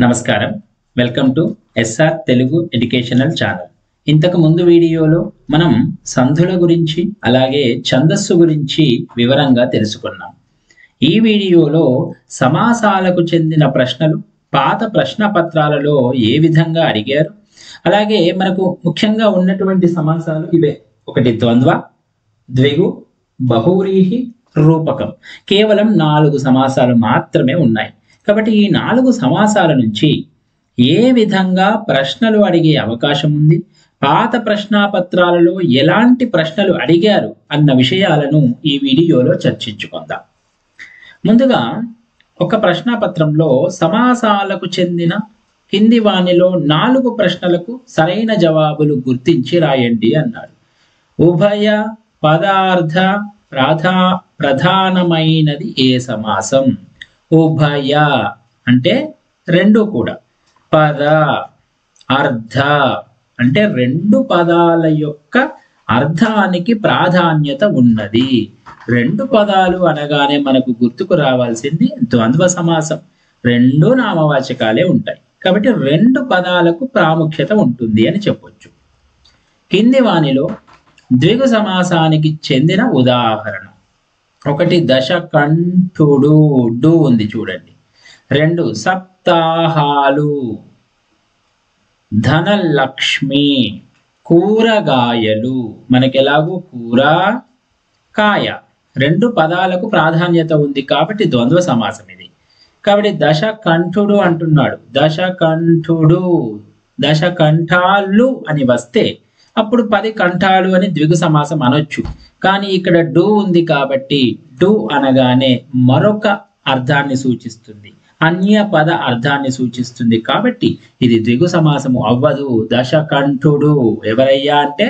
నమస్కారం. Welcome to SR Telugu educational channel. ఇంతకు ముందు వీడియోలో మనం సంధుల గురించి అలాగే ఛందస్సు గురించి వివరంగా తెలుసుకున్నాం. ఈ వీడియోలో సమాసాలకు చెందిన ప్రశ్నలు పాత ప్రశ్న పత్రాలలో ఏ విధంగా అడిగారు, అలాగే మనకు ముఖ్యంగా ఉన్నటువంటి సమాసాలు ఇవే. ఒకటి ద్వంద్వ, ద్విగు, బహువ్రీహి, రూపకం. కేవలం 4 సమాసాలు మాత్రమే ఉన్నాయి. కాబట్టి ఈ 4 సమాసాల నుంచి ఏ విధంగా ప్రశ్నలు అడిగే అవకాశం ఉంది, పాత ప్రశ్నాపత్రాలలో ఎలాంటి ప్రశ్నలు అడిగారు అన్న విషయాలను ఈ వీడియోలో చర్చించుకుందాం. ముందుగా ఒక ప్రశ్నాపత్రంలో సమాసాలకు చెందిన కింది వానిలో 4 ప్రశ్నలకు సరైన జవాబులు గుర్తించి రాయండి అన్నాడు. ఉభయ పదార్థ ప్రధానమైనది ఏ సమాసం? ఉభయ అంటే రెండు కూడా, పద అర్ధ అంటే 2 పదాల యొక్క అర్థానికి ప్రాధాన్యత ఉన్నది. 2 పదాలు అనగానే మనకు గుర్తుకు రావాల్సింది ద్వంద్వ సమాసం. 2 నామవాచకాలే ఉంటాయి కాబట్టి 2 పదాలకు ప్రాముఖ్యత ఉంటుంది అని చెప్పొచ్చు. కింది వానిలో ద్విగు సమాసానికి చెందిన ఉదాహరణ: 1 దశకంఠుడు, డు ఉంది చూడండి. 2 సప్తాహాలు, ధనలక్ష్మి, కూరగాయలు. మనకెలాగూ కూర కాయ 2 పదాలకు ప్రాధాన్యత ఉంది కాబట్టి ద్వంద్వ సమాసం ఇది. కాబట్టి దశకంఠుడు అంటున్నాడు. దశకంఠుడు, దశకంఠాలు అని వస్తే అప్పుడు 10 కంఠాలు అని ద్విగు సమాసం అనొచ్చు. కానీ ఇక్కడ డు ఉంది కాబట్టి డు అనగానే మరొక అర్థాన్ని సూచిస్తుంది, అన్య పద అర్థాన్ని సూచిస్తుంది కాబట్టి ఇది ద్విగు సమాసము అవ్వదు. దశకంఠుడు ఎవరయ్యా అంటే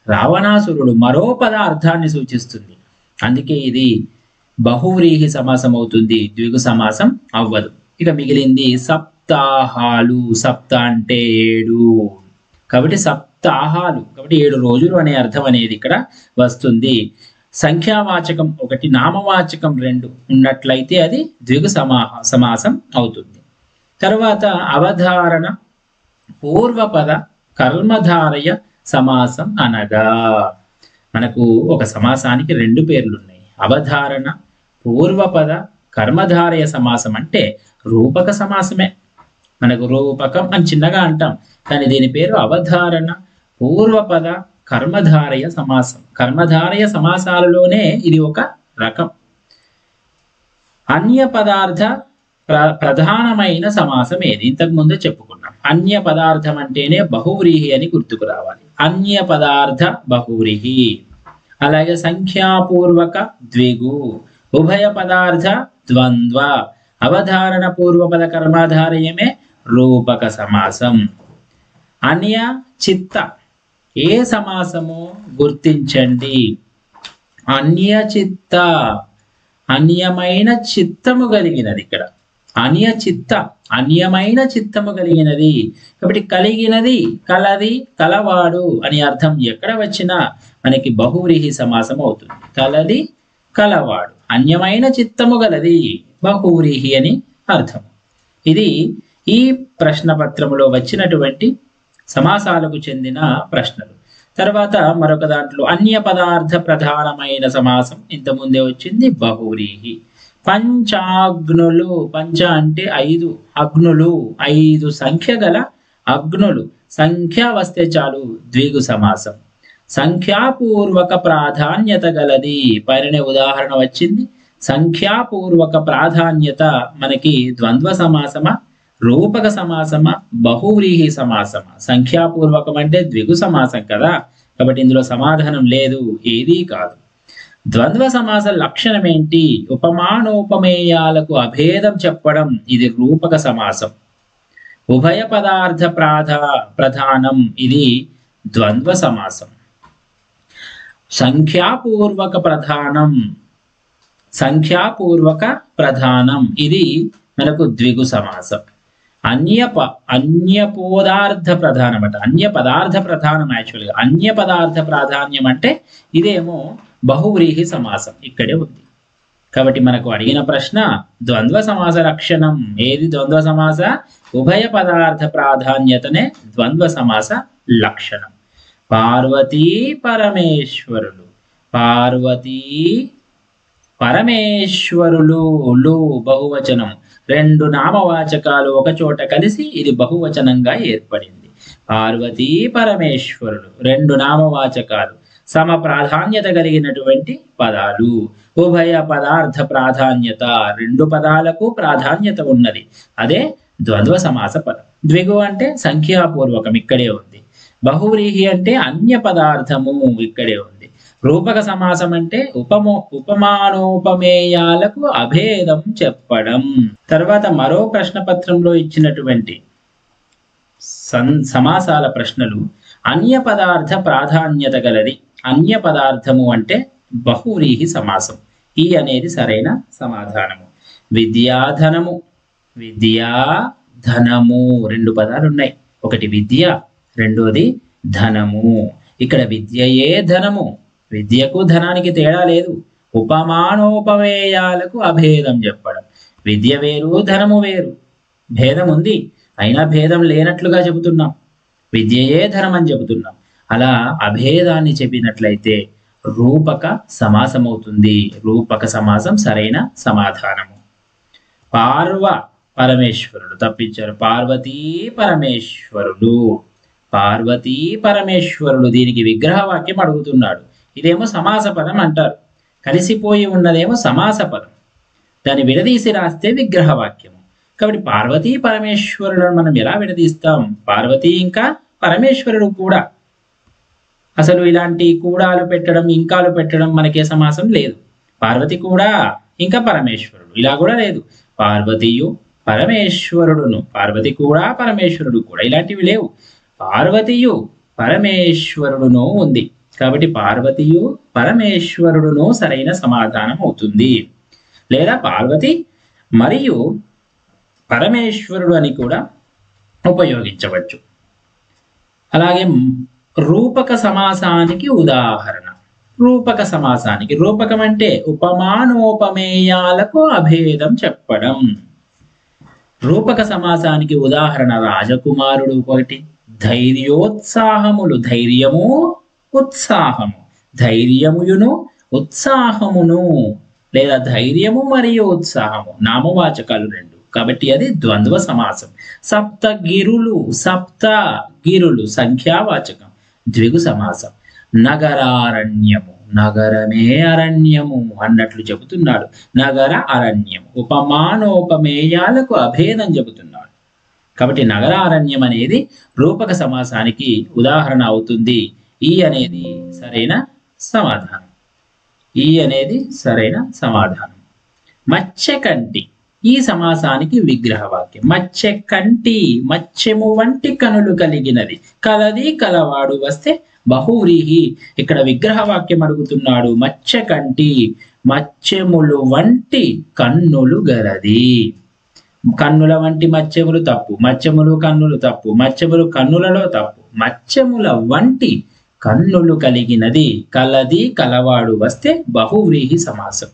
రావణాసురుడు, మరో పద అర్థాన్ని సూచిస్తుంది. అందుకే ఇది బహువ్రీహి సమాసం అవుతుంది, ద్విగు సమాసం అవ్వదు. ఇక మిగిలింది సప్తాహాలు. సప్త అంటే 7 కాబట్టి సప్తాహాలు కాబట్టి 7 రోజులు అనే అర్థం అనేది ఇక్కడ వస్తుంది. సంఖ్యావాచకం 1, నామవాచకం 2 ఉన్నట్లయితే అది ద్విగు సమాసం అవుతుంది. తర్వాత అవధారణ పూర్వపద కర్మధారయ సమాసం అనగా మనకు ఒక సమాసానికి 2 పేర్లు ఉన్నాయి. అవధారణ పూర్వపద కర్మధారయ సమాసం అంటే రూపక సమాసమే. మనకు రూపకం అని చిన్నగా అంటాం, కానీ దీని పేరు అవధారణ పూర్వపద కర్మధారయ సమాసం. కర్మధారయ సమాసాలలోనే ఇది ఒక రకం. అన్య పదార్థ ప్రధానమైన సమాసం ఏది? ఇంతకు ముందే చెప్పుకున్నాం. అన్య పదార్థం అంటేనే బహువ్రీహి అని గుర్తుకు రావాలి. అన్య పదార్థ బహువ్రీహి. అలాగే సంఖ్యాపూర్వక ద్విగు, ఉభయ పదార్థ ద్వంద్వ, అవధారణ పూర్వపద కర్మధారయమే రూపక సమాసం. అన్య చిత్త ఏ సమాసమో గుర్తించండి. అన్య చిత్త అన్యమైన చిత్తము కలిగినది. ఇక్కడ అన్య చిత్త అన్యమైన చిత్తము కలిగినది కాబట్టి కలిగినది, కలది, కలవాడు అని అర్థం ఎక్కడ వచ్చినా మనకి బహువ్రీహి సమాసం అవుతుంది. కలది, కలవాడు, అన్యమైన చిత్తము గలది, బహువ్రీహి అని అర్థం. ఇది ఈ ప్రశ్నపత్రములో వచ్చినటువంటి సమాసాలకు చెందిన ప్రశ్నలు. తర్వాత మరొక దాంట్లో అన్య పదార్థ ప్రధానమైన సమాసం ఇంతకుముందే వచ్చింది, బహువ్రీహి. పంచాగ్నులు, పంచ అంటే 5 అగ్నులు, 5 సంఖ్య గల అగ్నులు. సంఖ్య వస్తే చాలు ద్విగు సమాసం. సంఖ్యాపూర్వక ప్రాధాన్యత గలది, పైననే ఉదాహరణ వచ్చింది. సంఖ్యాపూర్వక ప్రాధాన్యత మనకి ద్వంద్వ సమాసమా, రూపక సమాసమా, బహువ్రీహి సమాసమా? సంఖ్యాపూర్వకం అంటే ద్విగు సమాసం కదా, కాబట్టి ఇందులో సమాధానం లేదు, ఏదీ కాదు. ద్వంద్వ సమాస లక్షణం ఏంటి? ఉపమానోపమేయాలకు అభేదం చెప్పడం, ఇది రూపక సమాసం. ఉభయ పదార్థ ప్రధానం, ఇది ద్వంద్వ సమాసం. సంఖ్యాపూర్వక ప్రధానం ఇది మనకు ద్విగు సమాసం. అన్యపోదార్థ ప్రధానం అంటే అన్య పదార్థ ప్రధానం. యాక్చువల్గా అన్య పదార్థ ప్రాధాన్యం అంటే ఇదేమో బహువ్రీహి సమాసం ఇక్కడే ఉంది. కాబట్టి మనకు అడిగిన ప్రశ్న ద్వంద్వ సమాస లక్షణం ఏది? ద్వంద్వ సమాస ఉభయ పదార్థ ప్రాధాన్యతనే ద్వంద్వ సమాస లక్షణం. పార్వతీ పరమేశ్వరులు, పార్వతీ పరమేశ్వరులు, లు బహువచనం. రెండు నామవాచకాలు ఒక చోట కలిసి ఇది బహువచనంగా ఏర్పడింది. పార్వతీ పరమేశ్వరులు రెండు నామవాచకాలు, సమ ప్రాధాన్యత కలిగినటువంటి పదాలు. ఉభయ పదార్థ ప్రాధాన్యత, రెండు పదాలకు ప్రాధాన్యత ఉన్నది, అదే ద్వంద్వ సమాస పదం. ద్విగు అంటే సంఖ్యాపూర్వకం, ఇక్కడే ఉంది. బహువ్రీహి అంటే అన్య పదార్థము, ఇక్కడే ఉంది. రూపక సమాసం అంటే ఉపమానోపమేయాలకు అభేదం చెప్పడం. తర్వాత మరో ప్రశ్న పత్రంలో ఇచ్చినటువంటి సమాసాల ప్రశ్నలు. అన్య పదార్థ ప్రాధాన్యత గలది. అన్య పదార్థము అంటే బహువ్రీహి సమాసం. ఈ అనేది సరైన సమాధానము. విద్యాధనము, విద్యాధనము రెండు పదాలు ఉన్నాయి. ఒకటి విద్య, రెండోది ధనము. ఇక్కడ విద్యయే ధనము, విద్యకు ధనానికి తేడా లేదు. ఉపమానోపమేయాలకు అభేదం చెప్పడం. విద్య వేరు, ధనము వేరు. భేదం ఉంది, అయినా భేదం లేనట్లుగా చెబుతున్నాం. విద్యయే ధనం అని చెబుతున్నాం. అలా అభేదాన్ని చెప్పినట్లయితే రూపక సమాసం అవుతుంది. రూపక సమాసం సరైన సమాధానము. పార్వ పరమేశ్వరుడు తప్పించారు. పార్వతీ పరమేశ్వరుడు, పార్వతీ పరమేశ్వరుడు. దీనికి విగ్రహవాక్యం అడుగుతున్నాడు. ఇదేమో సమాస పదం అంటారు, కలిసిపోయి ఉన్నదేమో సమాస పదం. దాన్ని విడదీసి రాస్తే విగ్రహవాక్యము. కాబట్టి పార్వతీ పరమేశ్వరులను మనం ఎలా విడదీస్తాం? పార్వతీ ఇంకా పరమేశ్వరుడు కూడా. అసలు ఇలాంటి కూడాలు పెట్టడం, ఇంకాలు పెట్టడం మనకే సమాసం లేదు. పార్వతి కూడా ఇంకా పరమేశ్వరుడు ఇలా కూడా లేదు. పార్వతీయు పరమేశ్వరుడును, పార్వతి కూడా పరమేశ్వరుడు కూడా, ఇలాంటివి లేవు. పార్వతీయు పరమేశ్వరుడును ఉంది. కాబట్టి పార్వతీయు పరమేశ్వరుడును సరైన సమాధానం అవుతుంది. లేదా పార్వతి మరియు పరమేశ్వరుడు అని కూడా ఉపయోగించవచ్చు. అలాగే రూపక సమాసానికి ఉదాహరణ. రూపక సమాసానికి, రూపకం అంటే ఉపమానోపమేయాలకు అభేదం చెప్పడం. రూపక సమాసానికి ఉదాహరణ రాజకుమారుడు ఒకటి. ధైర్యోత్సాహములు, ధైర్యము ఉత్సాహము, ధైర్యముయును ఉత్సాహమును, లేదా ధైర్యము మరియు ఉత్సాహము నామవాచకాలు రెండు. కాబట్టి అది ద్వంద్వ సమాసం. సప్తగిరులు, సప్త గిరులు సంఖ్యావాచకం, ద్విగు సమాసం. నగరారణ్యము, నగరమే అరణ్యము అన్నట్లు చెబుతున్నాడు. నగర అరణ్యము ఉపమానోపమేయాలకు అభేదం చెబుతున్నాడు. కాబట్టి నగరారణ్యం అనేది రూపక సమాసానికి ఉదాహరణ అవుతుంది. ఈ అనేది సరైన సమాధానం. ఈ అనేది సరైన సమాధానం. మత్స్యకంటి ఈ సమాసానికి విగ్రహవాక్యం. మత్స్యకంటి, మత్స్యము వంటి కనులు కలిగినది, కలది కలవాడు వస్తే బహువ్రీహి. ఇక్కడ విగ్రహవాక్యం అడుగుతున్నాడు. మత్స్యకంటి, మత్స్యములు వంటి కన్నులు గలది. కన్నుల వంటి మత్స్యములు తప్పు, మత్స్యములు కన్నులు తప్పు, మత్స్యములు కన్నులలో తప్పు. మత్స్యముల వంటి కన్నులు కలిగినది, కలది కలవాడు వస్తే బహువ్రీహి సమాసం.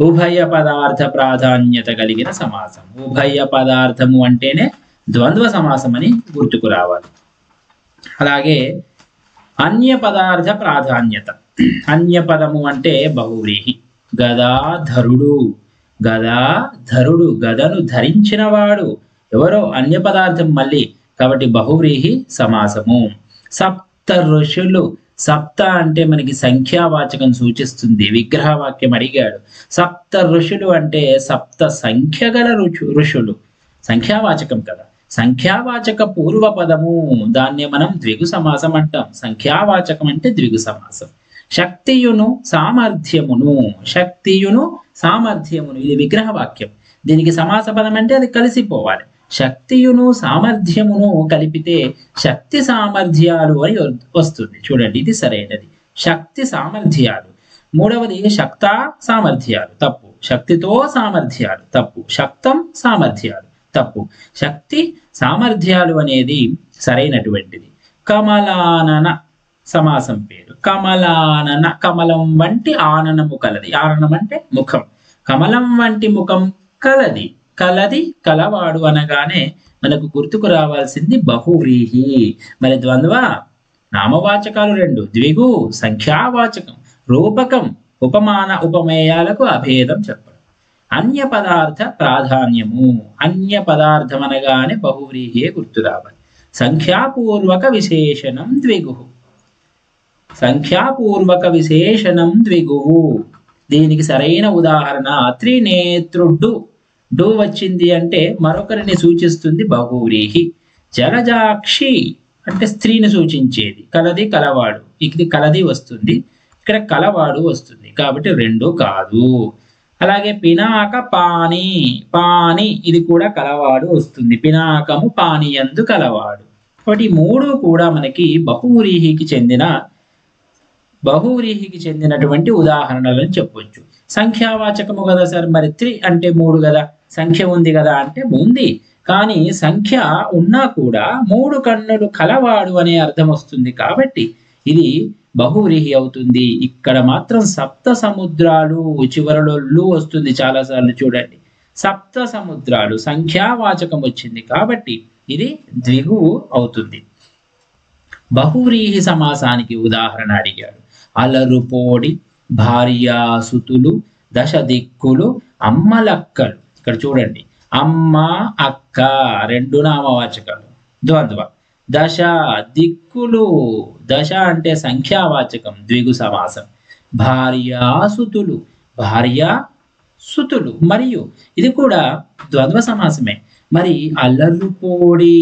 ఉభయ పదార్థ ప్రాధాన్యత కలిగిన సమాసం. ఉభయ పదార్థము అంటేనే ద్వంద్వ సమాసం అని గుర్తుకు రావాలి. అలాగే అన్య పదార్థ ప్రాధాన్యత. అన్య పదము అంటే బహువ్రీహి. గదాధరుడు, గదాధరుడు గదను ధరించిన వాడు ఎవరో అన్య పదార్థం మళ్ళీ, కాబట్టి బహువ్రీహి సమాసము. సప్త ఋషులు, సప్త అంటే మనకి సంఖ్యావాచకం సూచిస్తుంది. విగ్రహవాక్యం అడిగాడు. సప్త ఋషులు అంటే సప్త సంఖ్య గల ఋషులు, సంఖ్యావాచకం కదా. సంఖ్యావాచక పూర్వ పదము, దాన్ని మనం ద్విగు సమాసం అంటాం. సంఖ్యావాచకం అంటే ద్విగు సమాసం. శక్తియును సామర్థ్యమును, శక్తియును సామర్థ్యమును ఇది విగ్రహవాక్యం. దీనికి సమాస పదం అంటే అది కలిసిపోవాలి. శక్తియును సామర్థ్యమును కలిపితే శక్తి సామర్థ్యాలు అని వస్తుంది. చూడండి, ఇది సరైనది. శక్తి సామర్థ్యాలు. మూడవది శక్తా సామర్థ్యాలు తప్పు. శక్తితో సామర్థ్యాలు తప్పు. శక్తం సామర్థ్యాలు తప్పు. శక్తి సామర్థ్యాలు అనేది సరైనటువంటిది. కమలానన సమాసం పేరు. కమలానన, కమలం వంటి ఆననము కలది. ఆననం అంటే ముఖం. కమలం వంటి ముఖం కలది. కలది కలవాడు అనగానే మనకు గుర్తుకు రావాల్సింది బహువ్రీహి. మరి ద్వంద్వ నామవాచకాలు రెండు, ద్విగు సంఖ్యావాచకం, రూపకం ఉపమాన ఉపమేయాలకు అభేదం చెప్పడం. అన్య పదార్థ ప్రాధాన్యము. అన్య పదార్థం అనగానే బహువ్రీహియే గుర్తు రావాలి. సంఖ్యాపూర్వక విశేషణం ద్విగు. సంఖ్యాపూర్వక విశేషణం ద్విగు. దీనికి సరైన ఉదాహరణ త్రినేత్రుడు. డు వచ్చింది అంటే మరొకరిని సూచిస్తుంది బహువ్రీహి. జలజాక్షి అంటే స్త్రీని సూచించేది. కలది కలవాడు, ఇది కలది వస్తుంది, ఇక్కడ కలవాడు వస్తుంది, కాబట్టి రెండు కాదు. అలాగే పినాక పాని. పాని ఇది కూడా కలవాడు వస్తుంది. పినాకము పానియందు కలవాడు. కాబట్టి మూడు కూడా మనకి బహువ్రీహికి చెందినటువంటి ఉదాహరణలను చెప్పొచ్చు. సంఖ్యావాచకము కదా సార్, మరి త్రి అంటే మూడు కదా, సంఖ్య ఉంది కదా అంటే ఉంది, కానీ సంఖ్య ఉన్నా కూడా మూడు కన్నులు కలవాడు అనే అర్థం వస్తుంది, కాబట్టి ఇది బహువ్రీహి అవుతుంది. ఇక్కడ మాత్రం సప్త సముద్రాలు చివరలో లు వస్తుంది చాలాసార్లు చూడండి. సప్త సముద్రాలు సంఖ్యావాచకం వచ్చింది కాబట్టి ఇది ద్విగువు అవుతుంది. బహువ్రీహి సమాసానికి ఉదాహరణ అడిగాడు. అలరుపోడి, భార్యాసుతులు, దశ దిక్కులు, అమ్మలక్కలు. ఇక్కడ చూడండి, అమ్మ అక్క రెండు నామవాచకాలు ద్వంద్వ. దశ దిక్కులు, దశ అంటే సంఖ్యావాచకం ద్విగు సమాసం. భార్యాసుతులు, భార్యాసుతులు, మరియు ఇది కూడా ద్వంద్వ సమాసమే. మరి అల్లరుపోడి,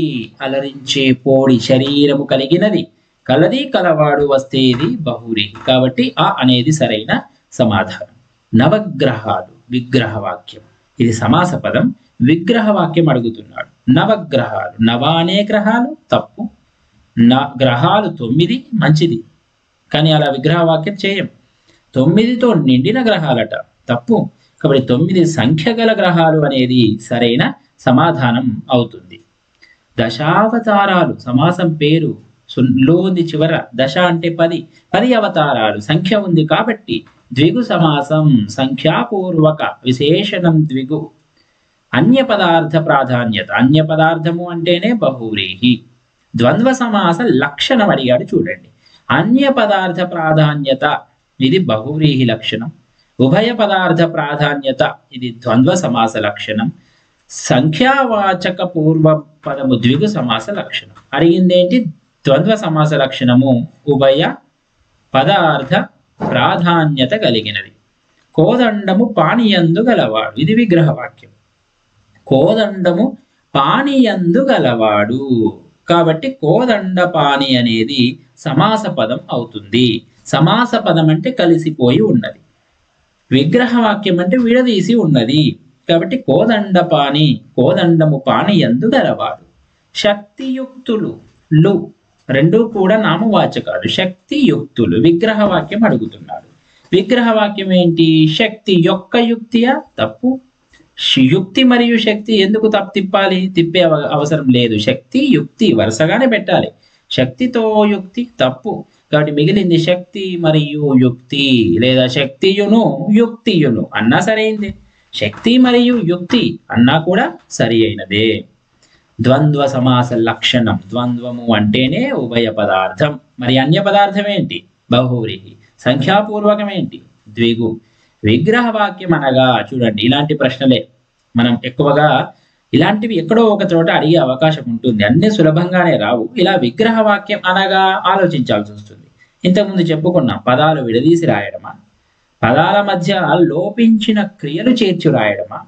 అలరించే పోడి, శరీరము కలిగినది, కలది కలవాడు వస్తే ఇది బహువ్రీహి, కాబట్టి ఆ అనేది సరైన సమాధానం. నవగ్రహాలు విగ్రహవాక్యం, ఇది సమాస పదం. విగ్రహవాక్యం అడుగుతున్నాడు. నవగ్రహాలు, నవ అనే గ్రహాలు తప్పు, గ్రహాలు 9 మంచిది, కానీ అలా విగ్రహవాక్యం చేయం. 9తో నిండిన గ్రహాలట తప్పు, కాబట్టి 9 సంఖ్య గల గ్రహాలు అనేది సరైన సమాధానం అవుతుంది. దశావతారాలు సమాసం పేరు, లో ఉంది చివర, దశ అంటే 10 అవతారాలు, సంఖ్య ఉంది కాబట్టి ద్విగు సమాసం. సంఖ్యాపూర్వక విశేషణం ద్విగు. అన్య పదార్థ ప్రాధాన్యత, అన్య పదార్థము అంటేనే బహువ్రీహి. ద్వంద్వ సమాస లక్షణం అడిగాడు చూడండి. అన్య పదార్థ ప్రాధాన్యత ఇది బహువ్రీహి లక్షణం. ఉభయ పదార్థ ప్రాధాన్యత ఇది ద్వంద్వ సమాస లక్షణం. సంఖ్యావాచక పూర్వ పదము ద్విగు సమాస లక్షణం. అడిగిందేంటి? ద్వంద్వ సమాస లక్షణము ఉభయ పదార్థ ప్రాధాన్యత కలిగినది. కోదండము పానియందు గలవాడు, ఇది విగ్రహవాక్యం. కోదండము పానియందు గలవాడు, కాబట్టి కోదండ పాని అనేది సమాస పదం అవుతుంది. సమాస పదం అంటే కలిసిపోయి ఉన్నది, విగ్రహవాక్యం అంటే విడదీసి ఉన్నది, కాబట్టి కోదండ పాని, కోదండము పానియందు గలవాడు. శక్తియుక్తులు లు రెండు కూడా నామవాచకాలు. శక్తియుక్తులు విగ్రహవాక్యం అడుగుతున్నాడు. విగ్రహవాక్యం ఏంటి? శక్తి యొక్క యుక్తియా? తప్పు. యుక్తి మరియు శక్తి ఎందుకు తిప్పాలి? తిప్పే అవసరం లేదు. శక్తి యుక్తి వరుసగానే పెట్టాలి. శక్తితో యుక్తి తప్పు, కాబట్టి మిగిలింది శక్తి మరియు యుక్తి, లేదా శక్తియును యుక్తియును అన్నా సరైందే. శక్తి మరియు యుక్తి అన్నా కూడా సరి అయినదే. ద్వంద్వ సమాస లక్షణం, ద్వంద్వము అంటేనే ఉభయ పదార్థం. మరి అన్య పదార్థం ఏంటి? బహువ్రీహి. సంఖ్యాపూర్వకం ఏంటి? ద్విగు. విగ్రహవాక్యం అనగా చూడండి, ఇలాంటి ప్రశ్నలే మనం ఎక్కువగా ఇలాంటివి ఎక్కడో ఒక చోట అడిగే అవకాశం ఉంటుంది, అన్ని సులభంగానే రావు. ఇలా విగ్రహవాక్యం అనగా ఆలోచించాల్సి వస్తుంది. ఇంతకుముందు చెప్పుకున్నాం, పదాలు విడదీసి రాయడమా, పదాల మధ్య లోపించిన క్రియలు చేర్చి రాయడమా,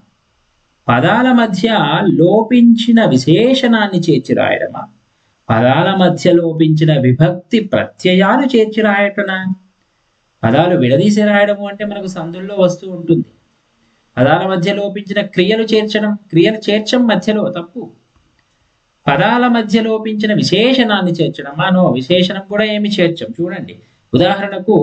పదాల మధ్య లోపించిన విశేషణాన్ని చేర్చి రాయడమా, పదాల మధ్య లోపించిన విభక్తి ప్రత్యయాలు చేర్చి రాయటనా? పదాలు విడదీసి రాయడము అంటే మనకు సందుల్లో వస్తూ ఉంటుంది. పదాల మధ్య లోపించిన క్రియలు చేర్చడం, క్రియలు చేర్చం మధ్యలో తప్పు. పదాల మధ్య లోపించిన విశేషణాన్ని చేర్చడం, నో, విశేషణం కూడా ఏమి చేర్చం. చూడండి, ఉదాహరణకు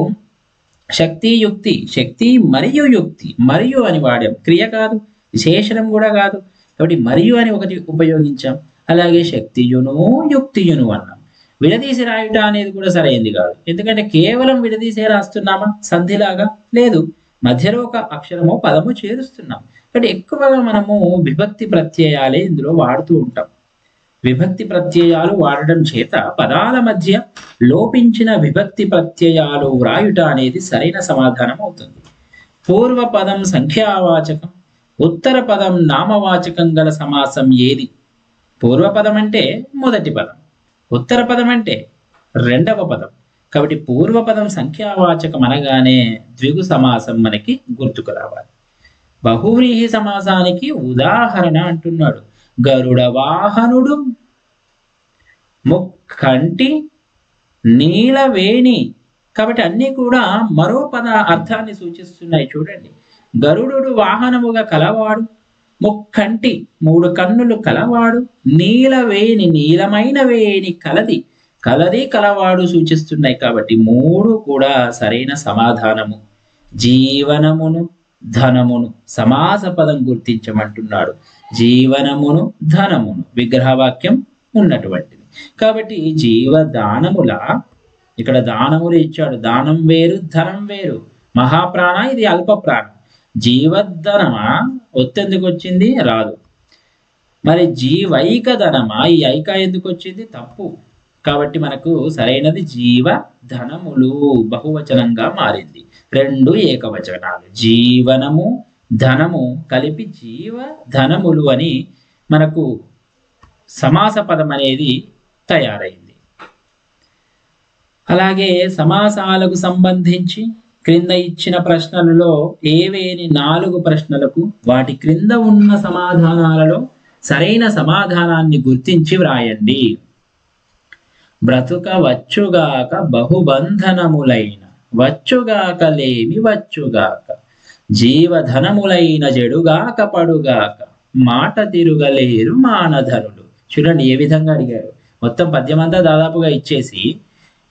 శక్తి యుక్తి, శక్తి మరియు యుక్తి, మరియు అని వాడాం, క్రియ కాదు, విశేషణం కూడా కాదు, కాబట్టి మరియు అని ఒకటి ఉపయోగించాం. అలాగే శక్తియును యుక్తియును అన్నాం. విడదీసి రాయుట అనేది కూడా సరైంది కాదు, ఎందుకంటే కేవలం విడదీసే రాస్తున్నామా సంధిలాగా? లేదు, మధ్యలో ఒక అక్షరము పదము చేరుస్తున్నాం. కాబట్టి ఎక్కువగా మనము విభక్తి ప్రత్యయాలే ఇందులో వాడుతూ ఉంటాం. విభక్తి ప్రత్యయాలు వాడడం చేత పదాల మధ్య లోపించిన విభక్తి ప్రత్యయాలు వ్రాయుట అనేది సరైన సమాధానం అవుతుంది. పూర్వ పదం సంఖ్యావాచకం, ఉత్తర పదం నామవాచకం గల సమాసం ఏది? పూర్వపదం అంటే మొదటి పదం, ఉత్తర పదం అంటే రెండవ పదం. కాబట్టి పూర్వపదం సంఖ్యావాచకం అనగానే ద్విగు సమాసం మనకి గుర్తుకు రావాలి. బహువ్రీహి సమాసానికి ఉదాహరణ అంటున్నాడు. గరుడ వాహనుడు, ముక్కంటి, నీలవేణి. కాబట్టి అన్నీ కూడా మరో పద అర్థాన్ని సూచిస్తున్నాయి. చూడండి, గరుడు వాహనముగా కలవాడు, ముక్కంటి మూడు కన్నులు కలవాడు, నీలవేణి నీలమైన వేణి కలది, కలది కలవాడు సూచిస్తున్నాయి. కాబట్టి మూడు కూడా సరైన సమాధానము. జీవనమును ధనమును సమాస పదం గుర్తించమంటున్నాడు. జీవనమును ధనమును విగ్రహవాక్యం ఉన్నటువంటిది. కాబట్టి జీవదానముల, ఇక్కడ దానములు ఇచ్చాడు. దానం వేరు ధనం వేరు. మహాప్రాణ, ఇది అల్ప ప్రాణం. జీవధనమా ఒత్తెందుకు వచ్చింది? రాదు. మరి జీవైక ధనమా, ఈ ఐక ఎందుకు వచ్చింది? తప్పు. కాబట్టి మనకు సరైనది జీవ ధనములు బహువచనంగా మారింది. రెండు ఏకవచనాలు, జీవనము ధనము కలిపి జీవ ధనములు అని మనకు సమాస పదం అనేది తయారైంది. అలాగే సమాసాలకు సంబంధించి క్రింద ఇచ్చిన ప్రశ్నలలో ఏవేని 4 ప్రశ్నలకు వాటి క్రింద ఉన్న సమాధానాలలో సరైన సమాధానాన్ని గుర్తించి వ్రాయండి. బ్రతుక వచ్చుగాక బహుబంధనములైన, వచ్చుగాక లేమి వచ్చుగాక, జీవధనములైన జడుగాక పడుగాక, మాట తిరుగలేరు మానధనులు. చూడండి ఏ విధంగా అడిగారు. మొత్తం పద్యమంతా దాదాపుగా ఇచ్చేసి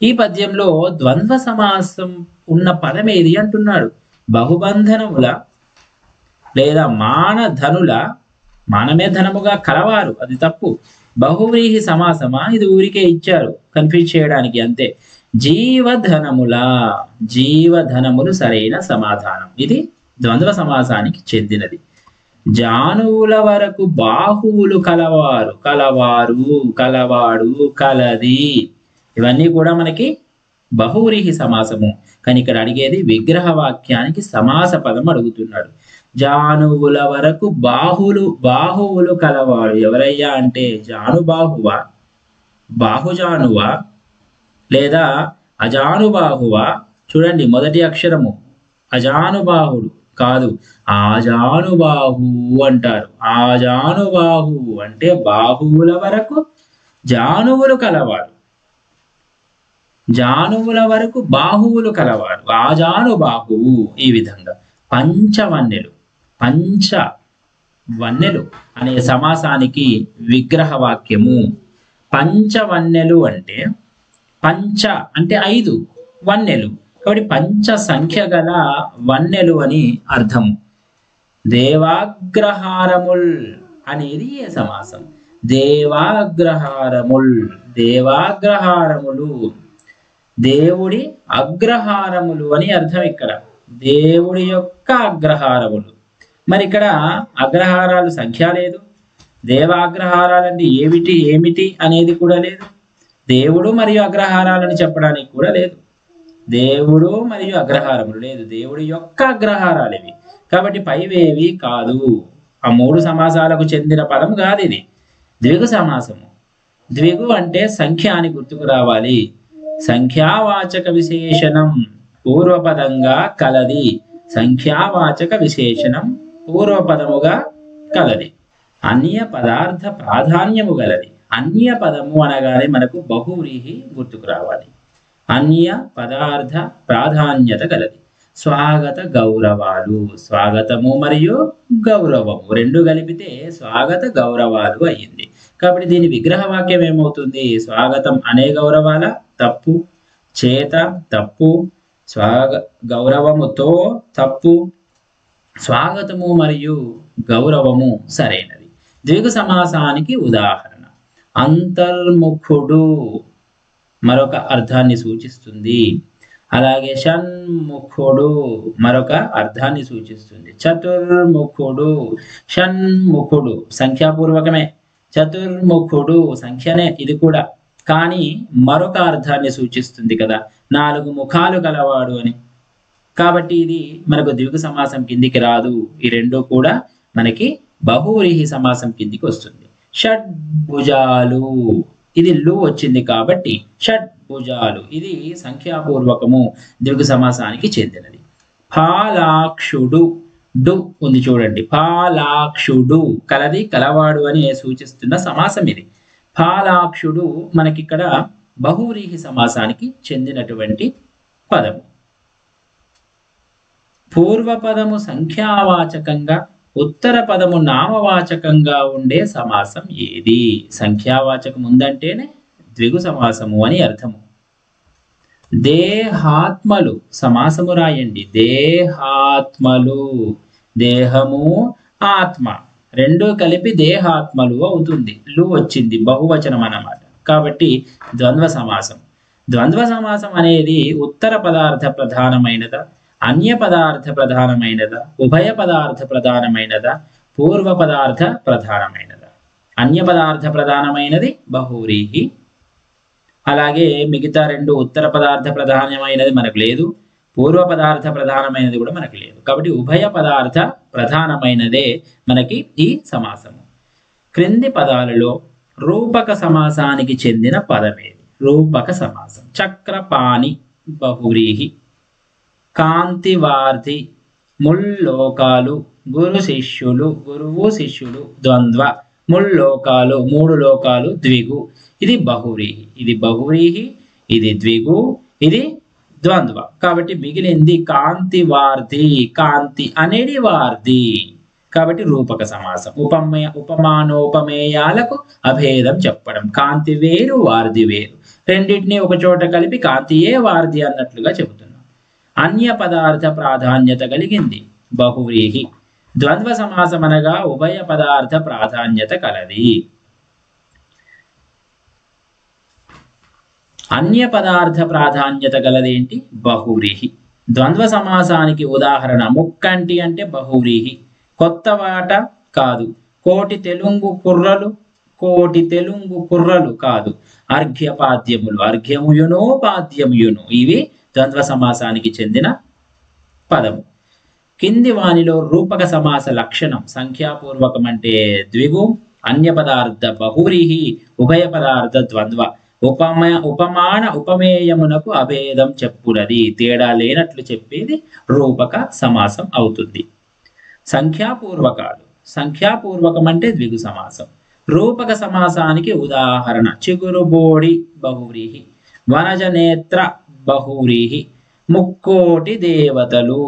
ఈ పద్యంలో ద్వంద్వ సమాసం ఉన్న పదం ఏది అంటున్నాడు. బహుబంధనముల లేదా మానధనుల, మానమే ధనముగా కలవారు, అది తప్పు. బహువ్రీహి సమాసమా, ఇది ఊరికే ఇచ్చారు కన్ఫ్యూజ్ చేయడానికి అంతే. జీవధనముల, జీవధనములు సరైన సమాధానం. ఇది ద్వంద్వ సమాసానికి చెందినది. జానువుల వరకు బాహువులు కలవారు, కలవారు, కలవాడు, కలది, ఇవన్నీ కూడా మనకి బహువ్రీహి సమాసము. కానీ ఇక్కడ అడిగేది విగ్రహ వాక్యానికి సమాస పదం అడుగుతున్నాడు. జానువుల వరకు బాహువులు కలవాడు ఎవరయ్యా అంటే జానుబాహువా, బాహుజానువా లేదా అజానుబాహువా? చూడండి మొదటి అక్షరము అజానుబాహుడు కాదు, ఆజానుబాహు అంటారు. ఆజానుబాహు అంటే బాహువుల వరకు జానువులు కలవారు, జానువుల వరకు బాహువులు కలవారు, ఆజానుబాహువు. ఈ విధంగా పంచవన్నెలు, పంచవన్నెలు అనే సమాసానికి విగ్రహ వాక్యము. పంచవన్నెలు అంటే పంచ అంటే 5 వన్నెలు, కాబట్టి పంచ సంఖ్య గల వన్నెలు అని అర్థము. దేవాగ్రహారముల్ అనేది ఏ సమాసం? దేవాగ్రహారముల్, దేవాగ్రహారములు, దేవుడి అగ్రహారములు అని అర్థం. ఇక్కడ దేవుడి యొక్క అగ్రహారములు. మరి ఇక్కడ అగ్రహారాలు సంఖ్య లేదు. దేవాగ్రహారాలంటే ఏమిటి అనేది కూడా లేదు. దేవుడు మరియు అగ్రహారాలని చెప్పడానికి కూడా లేదు. దేవుడు మరియు అగ్రహారములు లేదు, దేవుడి యొక్క అగ్రహారాలు ఇవి. కాబట్టి పైవేవి కాదు. ఆ 3 సమాసాలకు చెందిన పదం కాదు ఇది. ద్విగు సమాసము. ద్విగు అంటే సంఖ్య అని గుర్తుకు రావాలి. సంఖ్యావాచక విశేషణం పూర్వపదంగా కలది. సంఖ్యావాచక విశేషణం పూర్వపదముగా కలది. అన్య పదార్థ ప్రాధాన్యము గలది. అన్య పదము అనగానే మనకు బహువ్రీహి గుర్తుకు రావాలి. అన్య పదార్థ ప్రాధాన్యత గలది. స్వాగత గౌరవాలు, స్వాగతము మరియు గౌరవము రెండు కలిపితే స్వాగత గౌరవాలు అయ్యింది. కాబట్టి దీని విగ్రహ వాక్యం ఏమవుతుంది? స్వాగతం అనే గౌరవాల తప్పు, చేత తప్పు, గౌరవముతో తప్పు, స్వాగతము మరియు గౌరవము సరైనది. ద్విగు సమాసానికి ఉదాహరణ అంతర్ముఖుడు మరొక అర్థాన్ని సూచిస్తుంది. అలాగే షణ్ముఖుడు మరొక అర్థాన్ని సూచిస్తుంది. చతుర్ముఖుడు, షణ్ముఖుడు సంఖ్యాపూర్వకమే, చతుర్ముఖుడు సంఖ్యనే ఇది కూడా, కానీ మరొక అర్థాన్ని సూచిస్తుంది కదా, 4 ముఖాలు గలవాడు అని. కాబట్టి ఇది మనకు ద్విగు సమాసం కిందికి రాదు. ఈ రెండు కూడా మనకి బహువ్రీహి సమాసం కిందికి వస్తుంది. షడ్భుజాలు, ఇది లు వచ్చింది కాబట్టి షడ్భుజాలు, ఇది సంఖ్యాపూర్వకము, ద్విగు సమాసానికి చెందినది. ఫాలాక్షుడు, డు ఉంది చూడండి, ఫాలాక్షుడు కలది కలవాడు అని సూచిస్తున్న సమాసం ఇది. ఫాలాక్షుడు మనకిక్కడ బహువ్రీహి సమాసానికి చెందినటువంటి పదము. పూర్వపదము సంఖ్యావాచకంగా, ఉత్తర పదము నామవాచకంగా ఉండే సమాసం ఏది? సంఖ్యావాచకం ఉందంటేనే ద్విగు సమాసము అని అర్థము. దేహాత్మలు సమాసము రాయండి. దేహాత్మలు, దేహము ఆత్మ రెండు కలిపి దేహాత్మలు అవుతుంది. లు వచ్చింది, బహువచనం అన్నమాట. కాబట్టి ద్వంద్వ సమాసం. ద్వంద్వ సమాసం అనేది ఉత్తర పదార్థ ప్రధానమైనదా, అన్య పదార్థ ప్రధానమైనదా, ఉభయ పదార్థ ప్రధానమైనదా, పూర్వ పదార్థ ప్రధానమైనదా? అన్య పదార్థ ప్రధానమైనది బహువ్రీహి. అలాగే మిగతా రెండు ఉత్తర పదార్థ ప్రధానమైనది మనకు లేదు, పూర్వ పదార్థ ప్రధానమైనది కూడా మనకు లేదు. కాబట్టి ఉభయ పదార్థ ప్రధానమైనదే మనకి ఈ సమాసము. క్రింది పదాలలో రూపక సమాసానికి చెందిన పదమేది? రూపక సమాసం. చక్రపాణి బహువ్రీహి, కాంతివార్ధి, ముల్లోకాలు, గురు శిష్యులు, గురువు శిష్యులు ద్వంద్వ, ముల్లోకాలు మూడు లోకాలు ద్విగు, ఇది బహువ్రీహి. ఇది బహువ్రీహి, ఇది ద్విగు, ఇది ద్వంద్వ. కాబట్టి మిగిలింది కాంతివార్ధి, కాంతి అనేది వార్ధి, కాబట్టి రూపక సమాసం. ఉపమానోపమేయాలకు అభేదం చెప్పడం. కాంతి వేరు, వార్ధి వేరు, రెండింటినీ ఒక చోట కలిపి కాంతియే వార్ధి అన్నట్లుగా చెబుతున్నాం. అన్య పదార్థ ప్రాధాన్యత కలిగింది, బహువ్రీహి. ద్వంద్వ సమాసం అనగా ఉభయ పదార్థ ప్రాధాన్యత కలది. అన్య పదార్థ ప్రాధాన్యత గలదేంటి? బహువ్రీహి. ద్వంద్వ సమాసానికి ఉదాహరణ ముక్కంటి అంటే బహువ్రీహి. కొత్త వాట కాదు, కోటి తెలుగు కుర్రలు, కోటి తెలుగు కుర్రలు కాదు, అర్ఘ్యపాద్యములు, అర్ఘ్యముయును పాద్యముయును, ఇవి ద్వంద్వ సమాసానికి చెందిన పదము. కింది వానిలో రూపక సమాస లక్షణం. సంఖ్యాపూర్వకం అంటే ద్విగు, అన్య పదార్థ బహువ్రీహి, ఉభయ పదార్థ ద్వంద్వ. ఉపమాన ఉపమేయమునకు అభేదం చెప్పునది, తేడా లేనట్లు చెప్పేది రూపక సమాసం అవుతుంది. సంఖ్యాపూర్వకాలు. సంఖ్యాపూర్వకం అంటే ద్విగు సమాసం. రూపక సమాసానికి ఉదాహరణ చిగురుబోడి బహువ్రీహి, వనజనేత్ర బహువ్రీహి, ముక్కోటి దేవతలు,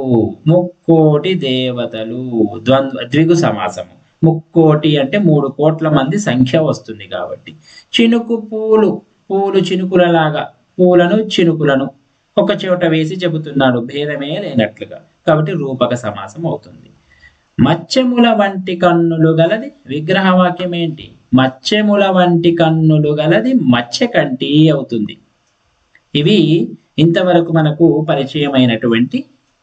ముక్కోటి దేవతలు ద్విగు సమాసము. ముక్కోటి అంటే 3 కోట్ల మంది సంఖ్య వస్తుంది కాబట్టి. చినుకు పూలు, పూలు చినుకులలాగా, పూలను చినుకులను ఒక చోట వేసి చెబుతున్నాడు, భేదమే లేనట్లుగా, కాబట్టి రూపక సమాసం అవుతుంది. మత్స్యముల వంటి కన్నులు గలది విగ్రహవాక్యం ఏంటి? మత్స్యముల వంటి కన్నులు గలది మత్స్యకంటి అవుతుంది. ఇవి ఇంతవరకు మనకు పరిచయమైనటువంటి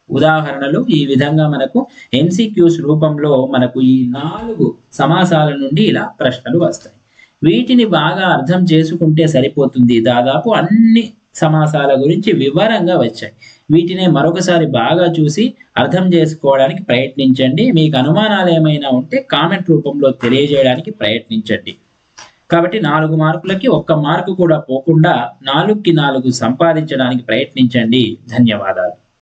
ఉదాహరణలు. ఈ విధంగా మనకు MCQs రూపంలో మనకు ఈ 4 సమాసాల నుండి ఇలా ప్రశ్నలు వస్తాయి. వీటిని బాగా అర్థం చేసుకుంటే సరిపోతుంది. దాదాపు అన్ని సమాసాల గురించి వివరంగా వచ్చాయి. వీటిని మరొకసారి బాగా చూసి అర్థం చేసుకోవడానికి ప్రయత్నించండి. మీకు అనుమానాలు ఏమైనా ఉంటే కామెంట్ రూపంలో తెలియజేయడానికి ప్రయత్నించండి. కాబట్టి 4 మార్కులకి 1 మార్కు కూడా పోకుండా 4కి 4 సంపాదించడానికి ప్రయత్నించండి. ధన్యవాదాలు.